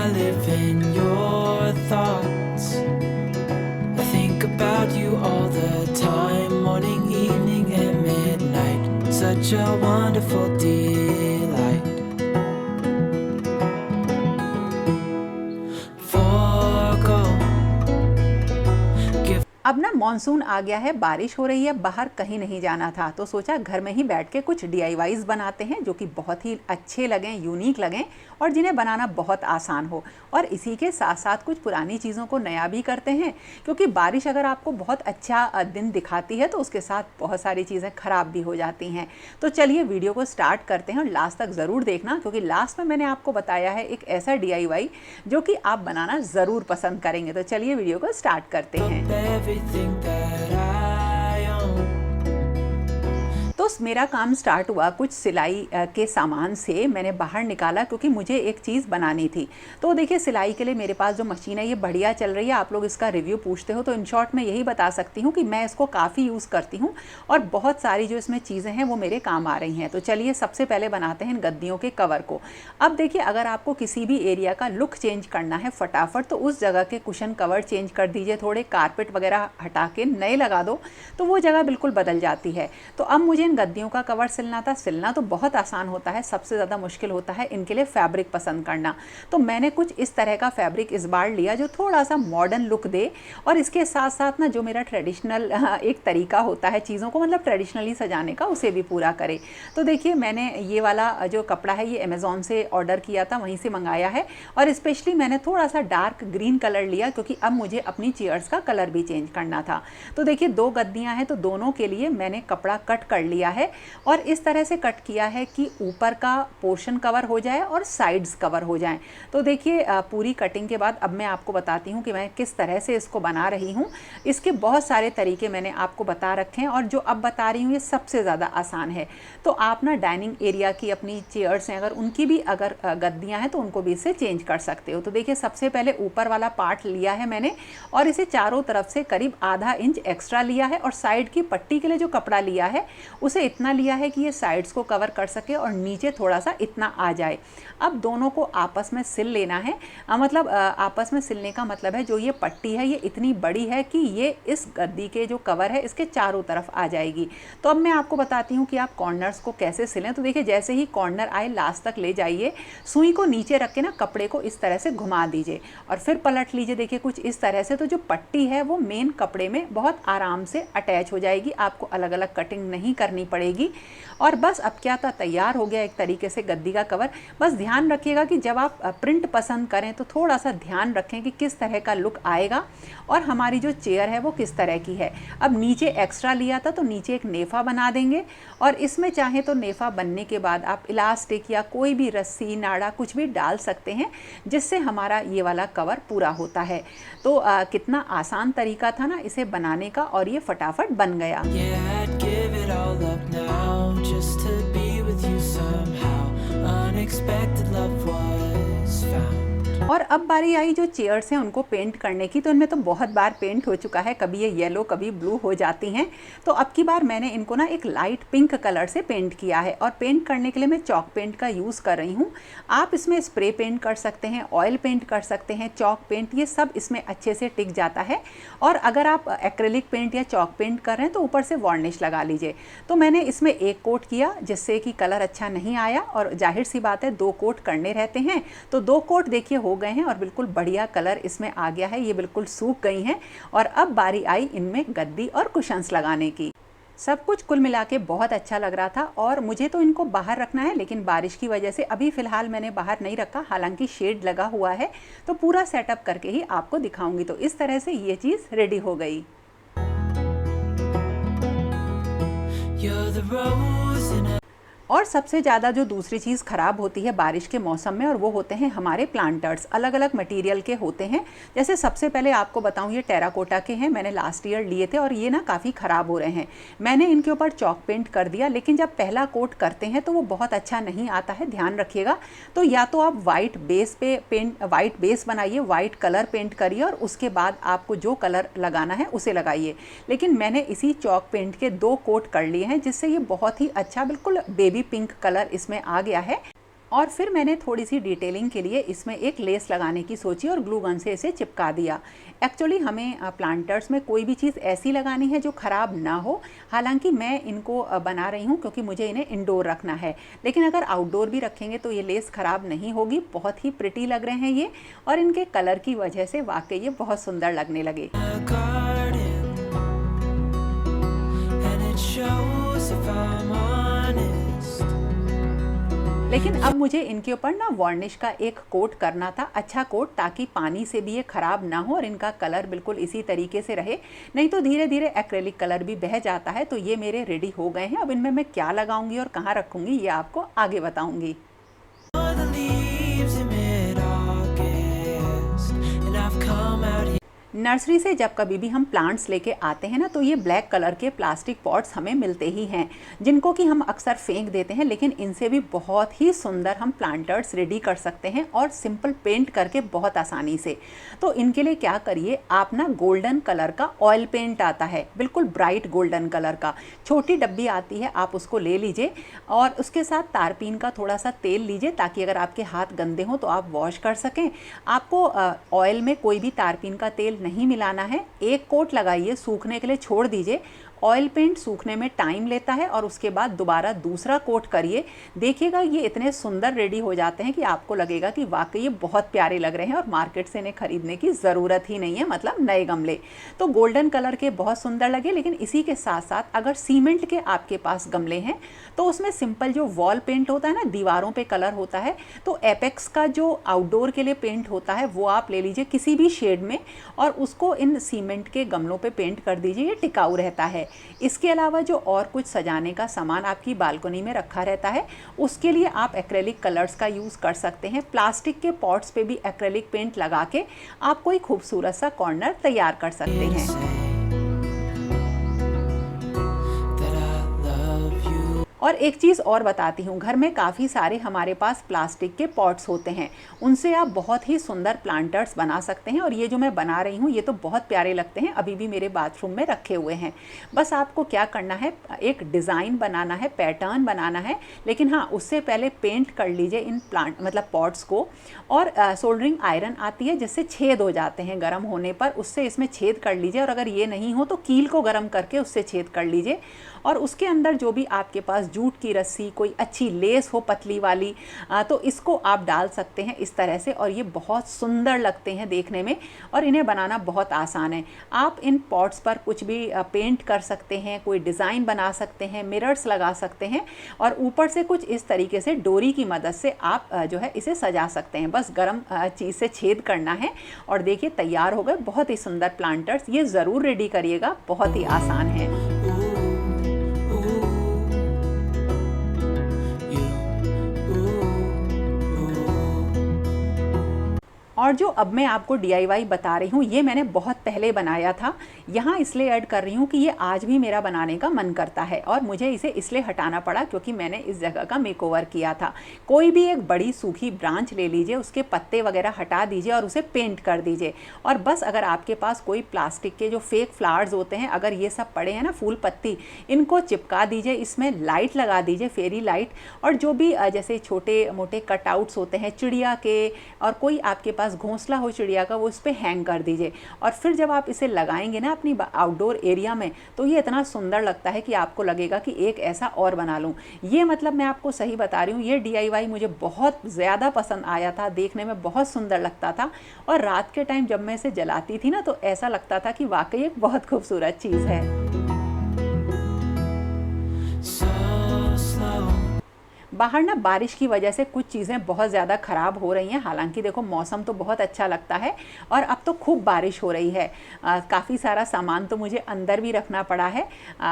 I live in your thoughts. I think about you all the time, morning, evening, and midnight. Such a wonderful delight. Forgo. अब ना monsoon आ गया है, बारिश हो रही है, बाहर कहीं नहीं जाना था तो सोचा घर में ही बैठ के कुछ DIYs बनाते हैं जो कि बहुत ही अच्छे लगें, यूनिक लगें और जिन्हें बनाना बहुत आसान हो। और इसी के साथ साथ कुछ पुरानी चीज़ों को नया भी करते हैं, क्योंकि बारिश अगर आपको बहुत अच्छा दिन दिखाती है तो उसके साथ बहुत सारी चीज़ें ख़राब भी हो जाती हैं। तो चलिए वीडियो को स्टार्ट करते हैं और लास्ट तक ज़रूर देखना, क्योंकि लास्ट में मैंने आपको बताया है एक ऐसा DIY जो कि आप बनाना ज़रूर पसंद करेंगे। तो चलिए वीडियो को स्टार्ट करते हैं। Everything that I own. तो मेरा काम स्टार्ट हुआ कुछ सिलाई के सामान से। मैंने बाहर निकाला क्योंकि मुझे एक चीज़ बनानी थी। तो देखिए सिलाई के लिए मेरे पास जो मशीन है ये बढ़िया चल रही है। आप लोग इसका रिव्यू पूछते हो तो इन शॉर्ट मैं यही बता सकती हूँ कि मैं इसको काफ़ी यूज़ करती हूँ और बहुत सारी जो इसमें चीज़ें हैं वो मेरे काम आ रही हैं। तो चलिए सबसे पहले बनाते हैं इन गद्दियों के कवर को। अब देखिए अगर आपको किसी भी एरिया का लुक चेंज करना है फटाफट तो उस जगह के कुशन कवर चेंज कर दीजिए, थोड़े कारपेट वगैरह हटा के नए लगा दो तो वो जगह बिल्कुल बदल जाती है। तो अब मुझे इन गद्दियों का कवर सिलना था। सिलना तो बहुत आसान होता है, सबसे ज़्यादा मुश्किल होता है इनके लिए फैब्रिक पसंद करना। तो मैंने कुछ इस तरह का फैब्रिक इस बार लिया जो थोड़ा सा मॉडर्न लुक दे और इसके साथ साथ ना जो मेरा ट्रेडिशनल एक तरीका होता है चीज़ों को मतलब ट्रेडिशनली सजाने का उसे भी पूरा करे। तो देखिए मैंने ये वाला जो कपड़ा है ये अमेज़ॉन से ऑर्डर किया था, वहीं से मंगाया है और स्पेशली मैंने थोड़ा सा डार्क ग्रीन कलर लिया क्योंकि अब मुझे अपनी चेयर्स का कलर भी चेंज करना था। तो देखिए 2 गद्दियाँ हैं तो दोनों के लिए मैंने कपड़ा कट कर लिया है और इस तरह से कट किया है कि ऊपर का पोर्शन कवर हो जाए और साइड्स कवर हो जाएं। तो देखिए पूरी कटिंग के बाद अब मैं आपको बताती हूँ कि मैं किस तरह से इसको बना रही हूँ। इसके बहुत सारे तरीके मैंने आपको बता रखे हैं और जो अब बता रही हूँ ये सबसे ज़्यादा आसान है। तो आप ना डाइनिंग एरिया की अपनी चेयर्स हैं अगर उनकी भी अगर गद्दियाँ हैं तो उनको भी इससे चेंज कर सकते हो। तो देखिए सबसे पहले ऊपर वाला पार्ट लिया है मैंने और इसे चारों तरफ से करीब आधा इंच एक्स्ट्रा लिया है और साइड की पट्टी के लिए जो कपड़ा लिया है उसे इतना लिया है कि ये साइड्स को कवर कर सके और नीचे थोड़ा सा इतना आ जाए। अब दोनों को आपस में सिल लेना है। मतलब आपस में सिलने का मतलब है जो ये पट्टी है ये इतनी बड़ी है कि ये इस गद्दी के जो कवर है इसके चारों तरफ आ जाएगी। तो अब मैं आपको बताती हूँ कि आप कॉर्नर्स को कैसे सिलें। तो देखिए जैसे ही कॉर्नर आए लास्ट तक ले जाइए, सुई को नीचे रख के ना कपड़े को इस तरह से घुमा दीजिए और फिर पलट लीजिए। देखिए कुछ इस तरह से तो जो पट्टी है वो मेन कपड़े में बहुत आराम से अटैच हो जाएगी, आपको अलग अलग कटिंग नहीं करनी पड़ेगी। और बस अब क्या था, तैयार हो गया एक तरीके से गद्दी का कवर। बस ध्यान रखिएगा कि जब आप प्रिंट पसंद करें तो थोड़ा सा ध्यान रखें कि किस तरह का लुक आएगा और हमारी जो चेयर है वो किस तरह की है। अब नीचे एक्स्ट्रा लिया था तो नीचे एक नेफा बना देंगे और इसमें चाहे तो नेफा बनने के बाद आप इलास्टिक या कोई भी रस्सी नाड़ा कुछ भी डाल सकते हैं जिससे हमारा ये वाला कवर पूरा होता है। तो कितना आसान तरीका था ना इसे बनाने का और ये फटाफट बन गया। Yeah, I'd give it all up now just to be with you somehow. Unexpected love was found. और अब बारी आई जो चेयर्स हैं उनको पेंट करने की। तो इनमें तो बहुत बार पेंट हो चुका है, कभी ये येलो कभी ब्लू हो जाती हैं। तो अब की बार मैंने इनको ना एक लाइट पिंक कलर से पेंट किया है और पेंट करने के लिए मैं चॉक पेंट का यूज़ कर रही हूँ। आप इसमें स्प्रे पेंट कर सकते हैं, ऑयल पेंट कर सकते हैं, चॉक पेंट, ये सब इसमें अच्छे से टिक जाता है। और अगर आप एक्रेलिक पेंट या चॉक पेंट कर रहे हैं तो ऊपर से वार्निश लगा लीजिए। तो मैंने इसमें एक कोट किया जिससे कि कलर अच्छा नहीं आया और जाहिर सी बात है 2 कोट करने रहते हैं। तो 2 कोट देखिए हो गए हैं और बिल्कुल बढ़िया कलर इसमें आ गया है, ये बिल्कुल सूख गई हैं। और अब बारी आई इनमें गद्दी और कुशन्स लगाने की। सब कुछ कुल मिला के बहुत अच्छा लग रहा था और मुझे तो इनको बाहर रखना है लेकिन बारिश की वजह से अभी फ़िलहाल मैंने बाहर नहीं रखा, हालांकि शेड लगा हुआ है तो पूरा सेटअप करके ही आपको दिखाऊंगी। तो इस तरह से ये चीज़ रेडी हो गई। You're the rose in a और सबसे ज़्यादा जो दूसरी चीज़ ख़राब होती है बारिश के मौसम में और वो होते हैं हमारे प्लांटर्स। अलग अलग मटेरियल के होते हैं। जैसे सबसे पहले आपको बताऊं ये टेराकोटा के हैं, मैंने लास्ट ईयर लिए थे और ये ना काफ़ी ख़राब हो रहे हैं। मैंने इनके ऊपर चॉक पेंट कर दिया लेकिन जब पहला कोट करते हैं तो वो बहुत अच्छा नहीं आता है, ध्यान रखिएगा। तो या तो आप वाइट बेस बनाइए, वाइट कलर पेंट करिए और उसके बाद आपको जो कलर लगाना है उसे लगाइए। लेकिन मैंने इसी चॉक पेंट के 2 कोट कर लिए हैं जिससे ये बहुत ही अच्छा बिल्कुल बेबी पिंक कलर इसमें आ गया है। और फिर मैंने थोड़ी सी डिटेलिंग के लिए इसमें एक लेस लगाने की सोची और ग्लू गन से इसे चिपका दिया। एक्चुअली हमें प्लांटर्स में कोई भी चीज़ ऐसी लगानी है जो ख़राब ना हो। हालांकि मैं इनको बना रही हूँ क्योंकि मुझे इन्हें इंडोर रखना है, लेकिन अगर आउटडोर भी रखेंगे तो ये लेस ख़राब नहीं होगी। बहुत ही प्रिटी लग रहे हैं ये, और इनके कलर की वजह से वाकई ये बहुत सुंदर लगने लगे। लेकिन अब मुझे इनके ऊपर ना वार्निश का एक कोट करना था, अच्छा कोट, ताकि पानी से भी ये ख़राब ना हो और इनका कलर बिल्कुल इसी तरीके से रहे। नहीं तो धीरे धीरे एक्रेलिक कलर भी बह जाता है। तो ये मेरे रेडी हो गए हैं। अब इनमें मैं क्या लगाऊंगी और कहाँ रखूंगी ये आपको आगे बताऊंगी। नर्सरी से जब कभी भी हम प्लांट्स लेके आते हैं ना, तो ये ब्लैक कलर के प्लास्टिक पॉट्स हमें मिलते ही हैं, जिनको कि हम अक्सर फेंक देते हैं। लेकिन इनसे भी बहुत ही सुंदर हम प्लांटर्स रेडी कर सकते हैं, और सिंपल पेंट करके बहुत आसानी से। तो इनके लिए क्या करिए आप ना, गोल्डन कलर का ऑयल पेंट आता है, बिल्कुल ब्राइट गोल्डन कलर का, छोटी डब्बी आती है, आप उसको ले लीजिए। और उसके साथ तारपीन का थोड़ा सा तेल लीजिए, ताकि अगर आपके हाथ गंदे हों तो आप वॉश कर सकें। आपको ऑयल में कोई भी तारपीन का तेल नहीं मिलाना है। एक कोट लगाइए, सूखने के लिए छोड़ दीजिए। ऑयल पेंट सूखने में टाइम लेता है, और उसके बाद दोबारा दूसरा कोट करिए। देखिएगा ये इतने सुंदर रेडी हो जाते हैं कि आपको लगेगा कि वाकई ये बहुत प्यारे लग रहे हैं और मार्केट से इन्हें खरीदने की ज़रूरत ही नहीं है, मतलब नए गमले। तो गोल्डन कलर के बहुत सुंदर लगे। लेकिन इसी के साथ साथ अगर सीमेंट के आपके पास गमले हैं तो उसमें सिंपल जो वॉल पेंट होता है ना, दीवारों पे कलर होता है, तो एपेक्स का जो आउटडोर के लिए पेंट होता है वो आप ले लीजिए किसी भी शेड में, और उसको इन सीमेंट के गमलों पे पेंट कर दीजिए। ये टिकाऊ रहता है। इसके अलावा जो और कुछ सजाने का सामान आपकी बालकनी में रखा रहता है, उसके लिए आप एक्रेलिक कलर्स का यूज़ कर सकते हैं। प्लास्टिक के पॉट्स पे भी एक्रेलिक पेंट लगा के आप कोई खूबसूरत सा कॉर्नर तैयार कर सकते हैं। और एक चीज़ और बताती हूँ, घर में काफ़ी सारे हमारे पास प्लास्टिक के पॉट्स होते हैं, उनसे आप बहुत ही सुंदर प्लांटर्स बना सकते हैं। और ये जो मैं बना रही हूँ ये तो बहुत प्यारे लगते हैं, अभी भी मेरे बाथरूम में रखे हुए हैं। बस आपको क्या करना है, एक डिज़ाइन बनाना है, पैटर्न बनाना है। लेकिन हाँ, उससे पहले पेंट कर लीजिए इन प्लांट मतलब पॉट्स को। और सोल्डरिंग आयरन आती है जिससे छेद हो जाते हैं गर्म होने पर, उससे इसमें छेद कर लीजिए। और अगर ये नहीं हो तो कील को गर्म करके उससे छेद कर लीजिए। और उसके अंदर जो भी आपके पास जूट की रस्सी, कोई अच्छी लेस हो पतली वाली, तो इसको आप डाल सकते हैं इस तरह से। और ये बहुत सुंदर लगते हैं देखने में, और इन्हें बनाना बहुत आसान है। आप इन पॉट्स पर कुछ भी पेंट कर सकते हैं, कोई डिज़ाइन बना सकते हैं, मिरर्स लगा सकते हैं, और ऊपर से कुछ इस तरीके से डोरी की मदद से आप जो है इसे सजा सकते हैं। बस गर्म चीज़ से छेद करना है, और देखिए तैयार हो गए बहुत ही सुंदर प्लांटर्स। ये ज़रूर रेडी करिएगा, बहुत ही आसान है। और जो अब मैं आपको DIY बता रही हूँ ये मैंने बहुत पहले बनाया था, यहाँ इसलिए ऐड कर रही हूँ कि ये आज भी मेरा बनाने का मन करता है, और मुझे इसे इसलिए हटाना पड़ा क्योंकि मैंने इस जगह का मेकओवर किया था। कोई भी एक बड़ी सूखी ब्रांच ले लीजिए, उसके पत्ते वगैरह हटा दीजिए और उसे पेंट कर दीजिए। और बस अगर आपके पास कोई प्लास्टिक के जो फेक फ्लावर्स होते हैं, अगर ये सब पड़े हैं ना फूल पत्ती, इनको चिपका दीजिए, इसमें लाइट लगा दीजिए, फेरी लाइट। और जो भी जैसे छोटे मोटे कटआउट्स होते हैं चिड़िया के, और कोई आपके पास घोंसला हो चिड़िया का, वो इस पे हैंग कर दीजिए। और फिर जब आप इसे लगाएंगे ना अपनी आउटडोर एरिया में, तो ये इतना सुंदर लगता है कि आपको लगेगा कि एक ऐसा और बना लूँ। ये मतलब मैं आपको सही बता रही हूँ, ये DIY मुझे बहुत ज़्यादा पसंद आया था, देखने में बहुत सुंदर लगता था। और रात के टाइम जब मैं इसे जलाती थी ना, तो ऐसा लगता था कि वाकई एक बहुत खूबसूरत चीज़ है। बाहर ना बारिश की वजह से कुछ चीज़ें बहुत ज़्यादा ख़राब हो रही हैं। हालांकि देखो मौसम तो बहुत अच्छा लगता है, और अब तो खूब बारिश हो रही है। काफ़ी सारा सामान तो मुझे अंदर भी रखना पड़ा है।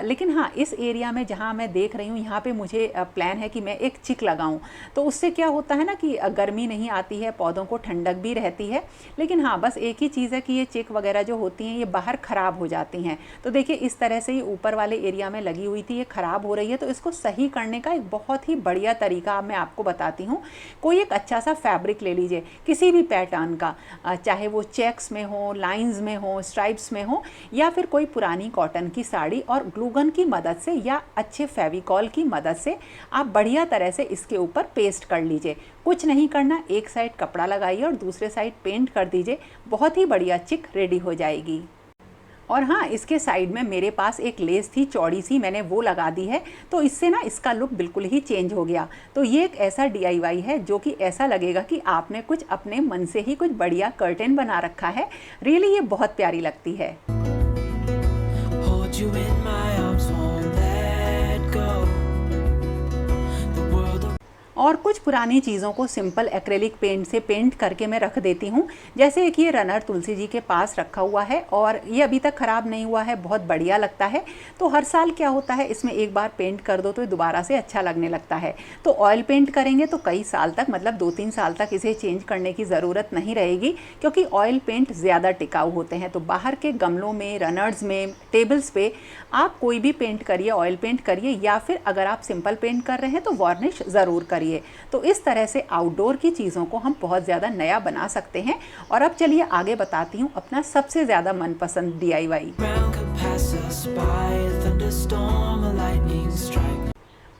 लेकिन हाँ, इस एरिया में जहाँ मैं देख रही हूँ, यहाँ पे मुझे प्लान है कि मैं एक चिक लगाऊँ। तो उससे क्या होता है ना कि गर्मी नहीं आती है, पौधों को ठंडक भी रहती है। लेकिन हाँ, बस एक ही चीज़ है कि ये चिक वगैरह जो होती हैं ये बाहर ख़राब हो जाती हैं। तो देखिए इस तरह से ही ऊपर वाले एरिया में लगी हुई थी, ये ख़राब हो रही है। तो इसको सही करने का एक बहुत ही बढ़िया बढ़िया तरीका मैं आपको बताती हूँ। कोई एक अच्छा सा फैब्रिक ले लीजिए, किसी भी पैटर्न का, चाहे वो चेक्स में हो, लाइंस में हो, स्ट्राइप्स में हो, या फिर कोई पुरानी कॉटन की साड़ी, और ग्लू गन की मदद से या अच्छे फेविकॉल की मदद से आप बढ़िया तरह से इसके ऊपर पेस्ट कर लीजिए। कुछ नहीं करना, एक साइड कपड़ा लगाइए और दूसरे साइड पेंट कर दीजिए, बहुत ही बढ़िया चिक रेडी हो जाएगी। और हाँ, इसके साइड में मेरे पास एक लेस थी चौड़ी सी, मैंने वो लगा दी है, तो इससे ना इसका लुक बिल्कुल ही चेंज हो गया। तो ये एक ऐसा DIY है जो कि ऐसा लगेगा कि आपने कुछ अपने मन से ही कुछ बढ़िया कर्टेन बना रखा है। रियली ये बहुत प्यारी लगती है। Hold you in my arms, won't let go. The world और कुछ पुरानी चीज़ों को सिंपल एक्रेलिक पेंट से पेंट करके मैं रख देती हूँ। जैसे एक ये रनर तुलसी जी के पास रखा हुआ है और ये अभी तक ख़राब नहीं हुआ है, बहुत बढ़िया लगता है। तो हर साल क्या होता है, इसमें एक बार पेंट कर दो तो दोबारा से अच्छा लगने लगता है। तो ऑयल पेंट करेंगे तो कई साल तक, मतलब 2-3 साल तक इसे चेंज करने की ज़रूरत नहीं रहेगी, क्योंकि ऑयल पेंट ज़्यादा टिकाऊ होते हैं। तो बाहर के गमलों में, रनर्स में, टेबल्स पे आप कोई भी पेंट करिए, ऑयल पेंट करिए, या फिर अगर आप सिंपल पेंट कर रहे हैं तो वार्निश ज़रूर करिए। तो इस तरह से आउटडोर की चीज़ों को हम बहुत ज़्यादा नया बना सकते हैं। और अब चलिए आगे बताती हूँ अपना सबसे ज़्यादा मनपसंद DIY। ground could pass us by, a thunderstorm, a lightning strike.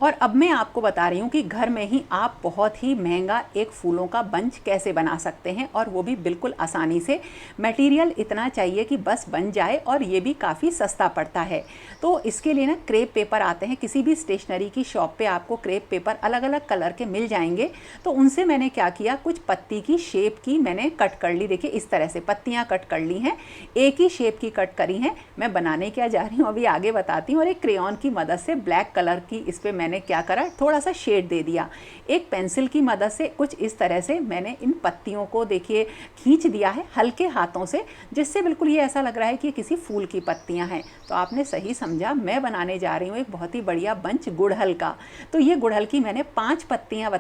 और अब मैं आपको बता रही हूँ कि घर में ही आप बहुत ही महंगा एक फूलों का बंच कैसे बना सकते हैं, और वो भी बिल्कुल आसानी से। मटेरियल इतना चाहिए कि बस बन जाए, और ये भी काफ़ी सस्ता पड़ता है। तो इसके लिए ना क्रेप पेपर आते हैं, किसी भी स्टेशनरी की शॉप पे आपको क्रेप पेपर अलग अलग कलर के मिल जाएंगे। तो उनसे मैंने क्या किया, कुछ पत्ती की शेप की मैंने कट कर ली। देखिए इस तरह से पत्तियाँ कट कर ली हैं, एक ही शेप की कट करी हैं। मैं बनाने क्या जा रही हूँ अभी आगे बताती हूँ। और एक क्रेयॉन की मदद से ब्लैक कलर की इस पर मैंने क्या करा, थोड़ा सा शेड दे दिया। एक पेंसिल की मदद से कुछ इस तरह से मैंने इन पत्तियों को देखिए खींच दिया है हल्के हाथों से, जिससे बिल्कुल ये ऐसा लग रहा है कि किसी फूल की पत्तियां हैं। तो आपने सही समझा, मैं बनाने जा रही हूँ एक बहुत ही बढ़िया बंच गुड़हल का। तो ये गुड़हल की मैंने 5 पत्तियां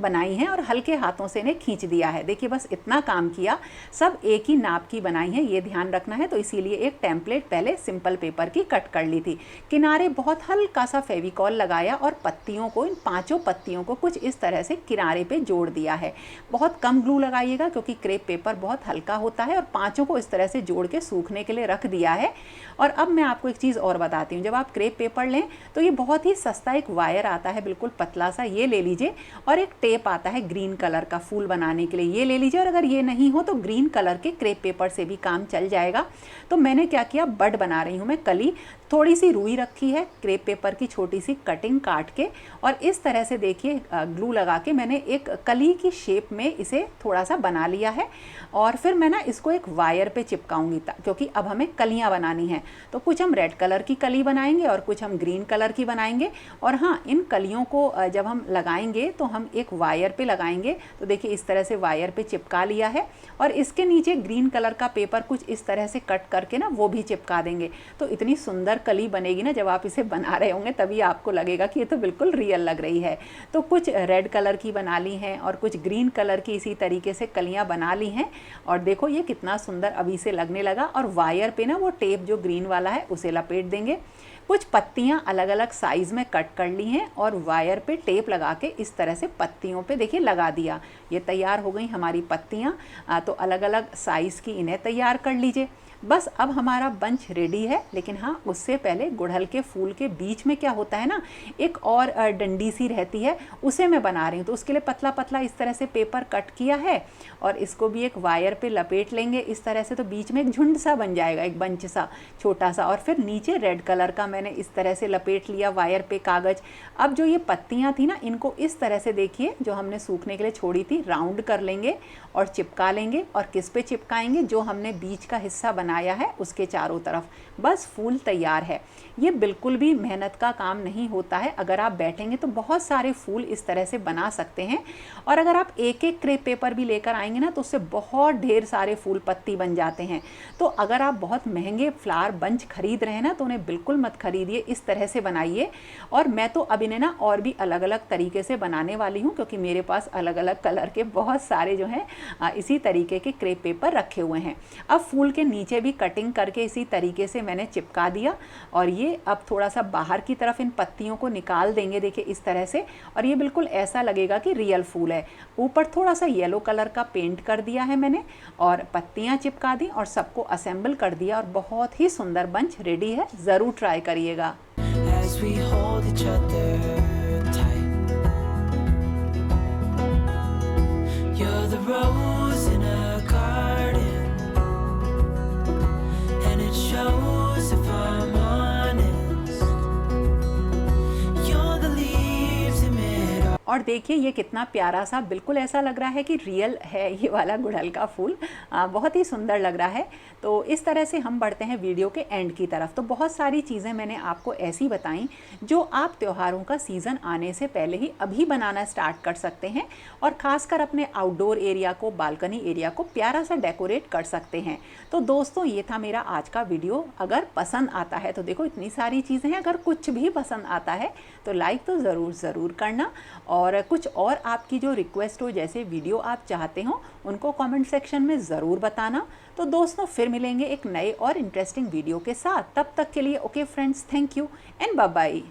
बनाई हैं और हल्के हाथों से इन्हें खींच दिया है। देखिए बस इतना काम किया, सब एक ही नाप की बनाई है, ये ध्यान रखना है। तो इसीलिए एक टेम्पलेट पहले सिंपल पेपर की कट कर ली थी, किनारे बहुत हल्का सा फेविकॉल लगाया और पत्तियों को, इन 5 पत्तियों को कुछ इस तरह से किनारे पे जोड़ दिया है। बहुत कम ग्लू लगाइएगा क्योंकि क्रेप पेपर बहुत हल्का होता है। और 5 को इस तरह से जोड़ के सूखने के लिए रख दिया है। और अब मैं आपको एक चीज़ और बताती हूँ, जब आप क्रेप पेपर लें तो ये बहुत ही सस्ता एक वायर आता है, बिल्कुल पतला सा, ये ले लीजिए। और एक टेप आता है ग्रीन कलर का फूल बनाने के लिए, ये ले लीजिए। और अगर ये नहीं हो तो ग्रीन कलर के क्रेप पेपर से भी काम चल जाएगा। तो मैंने क्या किया, बड बना रही हूँ मैं, कली, थोड़ी सी रुई रखी है, क्रेप पेपर की छोटी सी कटिंग काट के, और इस तरह से देखिए ग्लू लगा के मैंने एक कली की शेप में इसे थोड़ा सा बना लिया है। और फिर मैं ना इसको एक वायर पे चिपकाऊंगी, क्योंकि अब हमें कलियां बनानी हैं। तो कुछ हम रेड कलर की कली बनाएंगे और कुछ हम ग्रीन कलर की बनाएंगे। और हाँ, इन कलियों को जब हम लगाएंगे तो हम एक वायर पे लगाएंगे। तो देखिए इस तरह से वायर पे चिपका लिया है। और इसके नीचे ग्रीन कलर का पेपर कुछ इस तरह से कट करके ना वो भी चिपका देंगे। तो इतनी सुंदर कली बनेगी ना, जब आप इसे बना रहे होंगे तभी आपको लगेगा कि ये तो बिल्कुल रियल लग रही है। तो कुछ रेड कलर की बना ली हैं और कुछ ग्रीन कलर की इसी तरीके से कलियां बना ली हैं। और देखो ये कितना सुंदर अभी से लगने लगा। और वायर पे ना वो टेप जो ग्रीन वाला है उसे लपेट देंगे। कुछ पत्तियां अलग अलग साइज़ में कट कर ली हैं और वायर पे टेप लगा के इस तरह से पत्तियों पे देखिए लगा दिया। ये तैयार हो गई हमारी पत्तियां। तो अलग अलग साइज़ की इन्हें तैयार कर लीजिए। बस अब हमारा बंच रेडी है। लेकिन हाँ, उससे पहले गुड़हल के फूल के बीच में क्या होता है ना, एक और डंडी सी रहती है, उसे मैं बना रही हूँ। तो उसके लिए पतला पतला इस तरह से पेपर कट किया है और इसको भी एक वायर पे लपेट लेंगे इस तरह से। तो बीच में एक झुंड सा बन जाएगा, एक बंच सा छोटा सा। और फिर नीचे रेड कलर का मैंने इस तरह से लपेट लिया वायर पे कागज़। अब जो ये पत्तियाँ थी ना, इनको इस तरह से देखिए, जो हमने सूखने के लिए छोड़ी थी, राउंड कर लेंगे और चिपका लेंगे। और किस पे चिपकाएंगे, जो हमने बीच का हिस्सा बनाया है उसके चारों तरफ। बस फूल तैयार है। ये बिल्कुल भी मेहनत का काम नहीं होता है। अगर आप बैठेंगे तो बहुत सारे फूल इस तरह से बना सकते हैं। और अगर आप एक एक क्रेप पेपर भी लेकर आएंगे ना, तो उससे बहुत ढेर सारे फूल पत्ती बन जाते हैं। तो अगर आप बहुत महंगे फ्लावर बंच खरीद रहे हैं ना, तो उन्हें बिल्कुल मत खरीदिए, इस तरह से बनाइए। और मैं तो अब इन्हें ना और भी अलग अलग तरीके से बनाने वाली हूँ, क्योंकि मेरे पास अलग अलग कलर के बहुत सारे जो हैं इसी तरीके के क्रेप पेपर रखे हुए हैं। अब फूल के नीचे पीछे भी कटिंग करके इसी तरीके से मैंने चिपका दिया। और ये अब थोड़ा सा बाहर की तरफ इन पत्तियों को निकाल देंगे, देखिए इस तरह से। और ये बिल्कुल ऐसा लगेगा कि रियल फूल है। ऊपर थोड़ा सा येलो कलर का पेंट कर दिया है मैंने और पत्तियाँ चिपका दी और सबको असेंबल कर दिया और बहुत ही सुंदर बंच रेडी है। ज़रूर ट्राई करिएगा। as we hold each other tight. You're the rose in a garden, and it shows if I'm honest. You're the leaves in mid. और देखिए ये कितना प्यारा सा, बिल्कुल ऐसा लग रहा है कि रियल है ये वाला गुड़हल का फूल। बहुत ही सुंदर लग रहा है। तो इस तरह से हम बढ़ते हैं वीडियो के एंड की तरफ। तो बहुत सारी चीज़ें मैंने आपको ऐसी बताई जो आप त्योहारों का सीज़न आने से पहले ही अभी बनाना स्टार्ट कर सकते हैं और ख़ासकर अपने आउटडोर एरिया को, बालकनी एरिया को प्यारा सा डेकोरेट कर सकते हैं। तो दोस्तों ये था मेरा आज का वीडियो। अगर पसंद आता है तो देखो इतनी सारी चीज़ें हैं, अगर कुछ भी पसंद आता है तो लाइक तो ज़रूर करना। और कुछ और आपकी जो रिक्वेस्ट हो, जैसे वीडियो आप चाहते हो, उनको कमेंट सेक्शन में ज़रूर बताना। तो दोस्तों फिर मिलेंगे एक नए और इंटरेस्टिंग वीडियो के साथ। तब तक के लिए okay friends, thank you and bye bye.